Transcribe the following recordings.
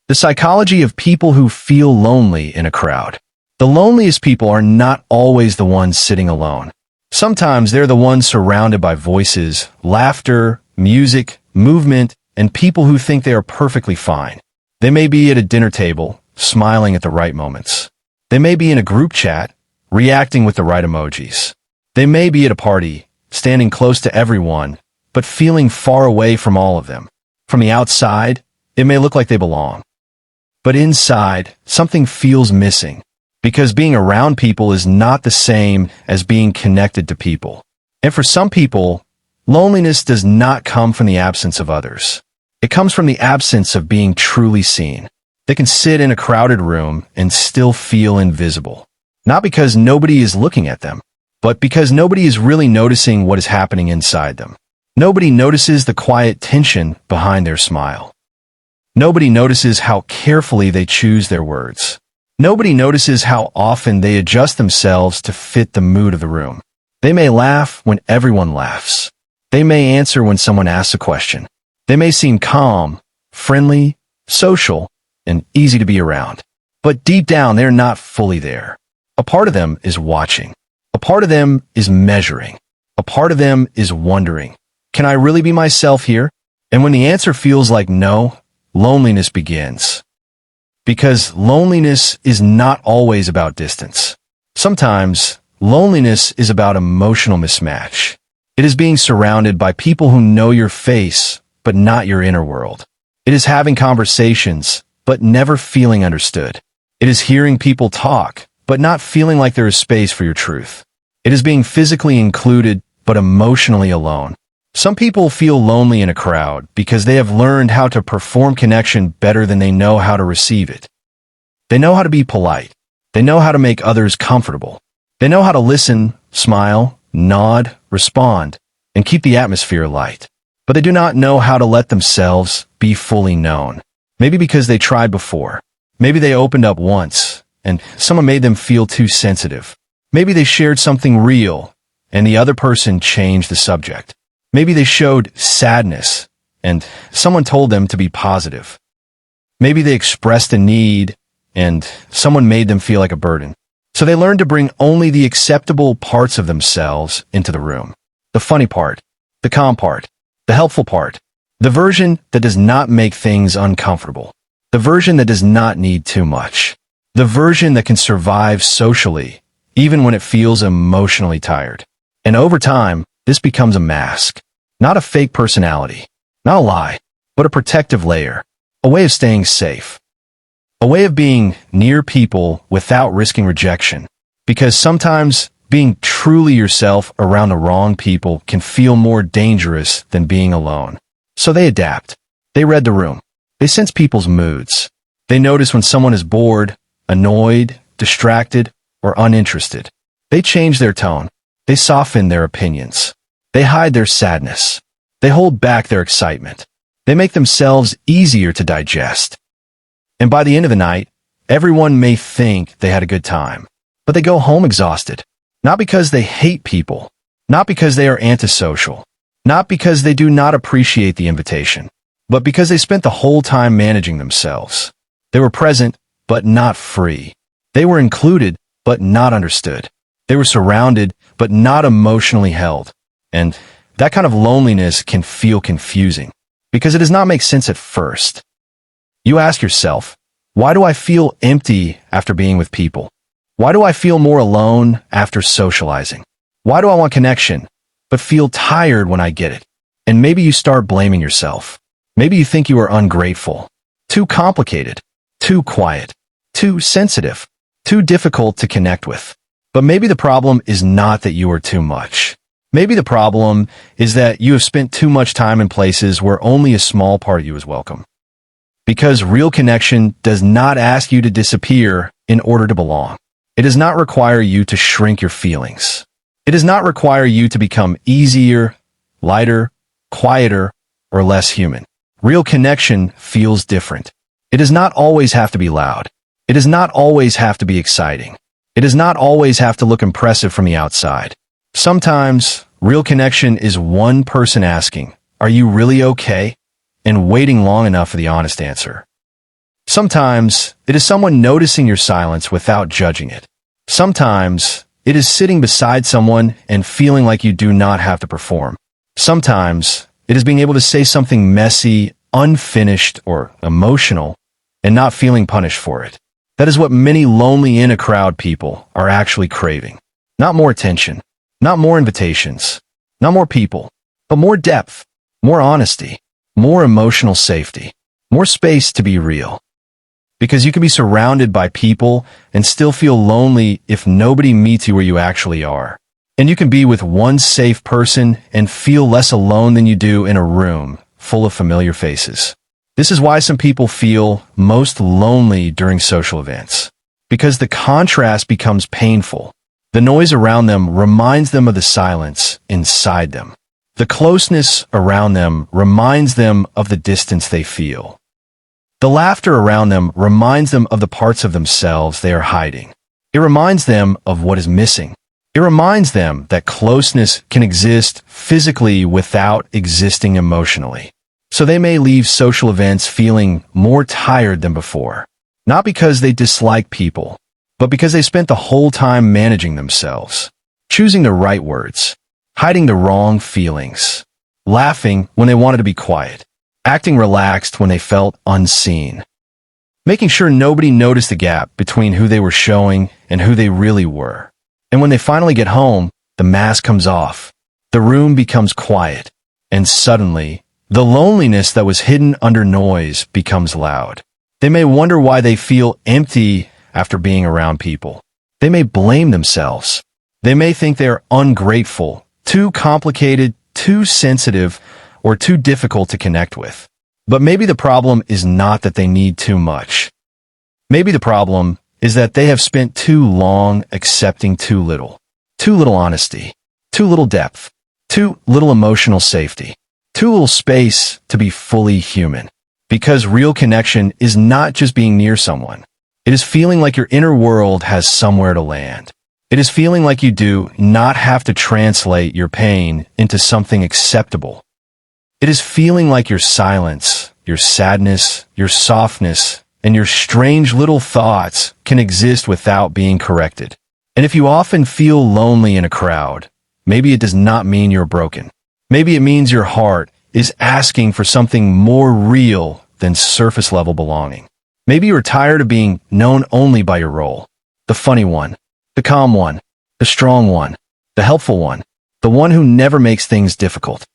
The psychology of people who feel lonely in a crowd. The loneliest people are not always the ones sitting alone. Sometimes they're the ones surrounded by voices, laughter, music, movement, and people who think they are perfectly fine. They may be at a dinner table, smiling at the right moments. They may be in a group chat, reacting with the right emojis. They may be at a party, standing close to everyone, but feeling far away from all of them. From the outside, it may look like they belong. But inside, something feels missing, because being around people is not the same as being connected to people. And for some people, loneliness does not come from the absence of others. It comes from the absence of being truly seen. They can sit in a crowded room and still feel invisible. Not because nobody is looking at them, but because nobody is really noticing what is happening inside them. Nobody notices the quiet tension behind their smile. Nobody notices how carefully they choose their words. Nobody notices how often they adjust themselves to fit the mood of the room. They may laugh when everyone laughs. They may answer when someone asks a question. They may seem calm, friendly, social, and easy to be around. But deep down, they're not fully there. A part of them is watching. A part of them is measuring. A part of them is wondering, can I really be myself here? And when the answer feels like no, loneliness begins. Because loneliness is not always about distance. Sometimes, loneliness is about emotional mismatch. It is being surrounded by people who know your face, but not your inner world. It is having conversations, but never feeling understood. It is hearing people talk, but not feeling like there is space for your truth. It is being physically included, but emotionally alone. Some people feel lonely in a crowd because they have learned how to perform connection better than they know how to receive it. They know how to be polite. They know how to make others comfortable. They know how to listen, smile, nod, respond, and keep the atmosphere light. But they do not know how to let themselves be fully known. Maybe because they tried before. Maybe they opened up once, and someone made them feel too sensitive. Maybe they shared something real, and the other person changed the subject. Maybe they showed sadness, and someone told them to be positive. Maybe they expressed a need, and someone made them feel like a burden. So they learned to bring only the acceptable parts of themselves into the room. The funny part, the calm part, the helpful part, the version that does not make things uncomfortable, the version that does not need too much, the version that can survive socially, even when it feels emotionally tired. And over time, this becomes a mask, not a fake personality, not a lie, but a protective layer, a way of staying safe, a way of being near people without risking rejection. Because sometimes being truly yourself around the wrong people can feel more dangerous than being alone. So they adapt. They read the room. They sense people's moods. They notice when someone is bored, annoyed, distracted, or uninterested. They change their tone. They soften their opinions. They hide their sadness. They hold back their excitement. They make themselves easier to digest. And by the end of the night, everyone may think they had a good time, but they go home exhausted. Not because they hate people, not because they are antisocial, not because they do not appreciate the invitation, but because they spent the whole time managing themselves. They were present, but not free. They were included, but not understood. They were surrounded, but not emotionally held. And that kind of loneliness can feel confusing, because it does not make sense at first. You ask yourself, why do I feel empty after being with people? Why do I feel more alone after socializing? Why do I want connection, but feel tired when I get it? And maybe you start blaming yourself. Maybe you think you are ungrateful, too complicated, too quiet, too sensitive, too difficult to connect with. But maybe the problem is not that you are too much. Maybe the problem is that you have spent too much time in places where only a small part of you is welcome. Because real connection does not ask you to disappear in order to belong. It does not require you to shrink your feelings. It does not require you to become easier, lighter, quieter, or less human. Real connection feels different. It does not always have to be loud. It does not always have to be exciting. It does not always have to look impressive from the outside. Sometimes, real connection is one person asking, "Are you really okay?" and waiting long enough for the honest answer. Sometimes it is someone noticing your silence without judging it. Sometimes it is sitting beside someone and feeling like you do not have to perform. Sometimes it is being able to say something messy, unfinished, or emotional and not feeling punished for it. That is what many lonely in a crowd people are actually craving. Not more attention, not more invitations, not more people, but more depth, more honesty, more emotional safety, more space to be real. Because you can be surrounded by people and still feel lonely if nobody meets you where you actually are. And you can be with one safe person and feel less alone than you do in a room full of familiar faces. This is why some people feel most lonely during social events. Because the contrast becomes painful. The noise around them reminds them of the silence inside them. The closeness around them reminds them of the distance they feel. The laughter around them reminds them of the parts of themselves they are hiding. It reminds them of what is missing. It reminds them that closeness can exist physically without existing emotionally. So they may leave social events feeling more tired than before. Not because they dislike people, but because they spent the whole time managing themselves, choosing the right words, hiding the wrong feelings, laughing when they wanted to be quiet, acting relaxed when they felt unseen, making sure nobody noticed the gap between who they were showing and who they really were. And when they finally get home, the mask comes off, the room becomes quiet, and suddenly, the loneliness that was hidden under noise becomes loud. They may wonder why they feel empty after being around people. They may blame themselves. They may think they are ungrateful, too complicated, too sensitive, or too difficult to connect with. But maybe the problem is not that they need too much. Maybe the problem is that they have spent too long accepting too little honesty, too little depth, too little emotional safety, too little space to be fully human. Because real connection is not just being near someone. It is feeling like your inner world has somewhere to land. It is feeling like you do not have to translate your pain into something acceptable. It is feeling like your silence, your sadness, your softness, and your strange little thoughts can exist without being corrected. And if you often feel lonely in a crowd, maybe it does not mean you're broken. Maybe it means your heart is asking for something more real than surface-level belonging. Maybe you're tired of being known only by your role. The funny one, the calm one, the strong one, the helpful one, the one who never makes things difficult.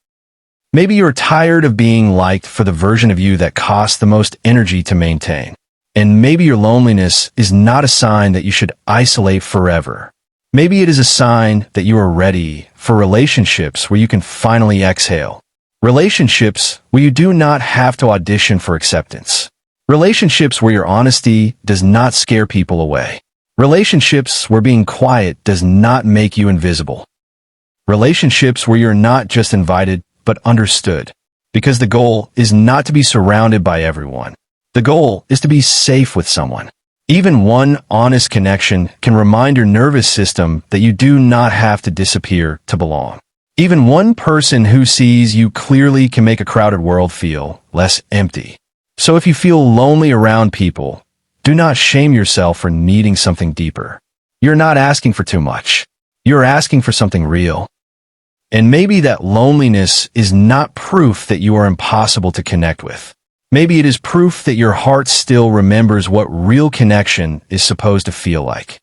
Maybe you're tired of being liked for the version of you that costs the most energy to maintain. And maybe your loneliness is not a sign that you should isolate forever. Maybe it is a sign that you are ready for relationships where you can finally exhale. Relationships where you do not have to audition for acceptance. Relationships where your honesty does not scare people away. Relationships where being quiet does not make you invisible. Relationships where you're not just invited, but understood. Because the goal is not to be surrounded by everyone. The goal is to be safe with someone. Even one honest connection can remind your nervous system that you do not have to disappear to belong. Even one person who sees you clearly can make a crowded world feel less empty. So if you feel lonely around people, do not shame yourself for needing something deeper. You're not asking for too much. You're asking for something real. And maybe that loneliness is not proof that you are impossible to connect with. Maybe it is proof that your heart still remembers what real connection is supposed to feel like.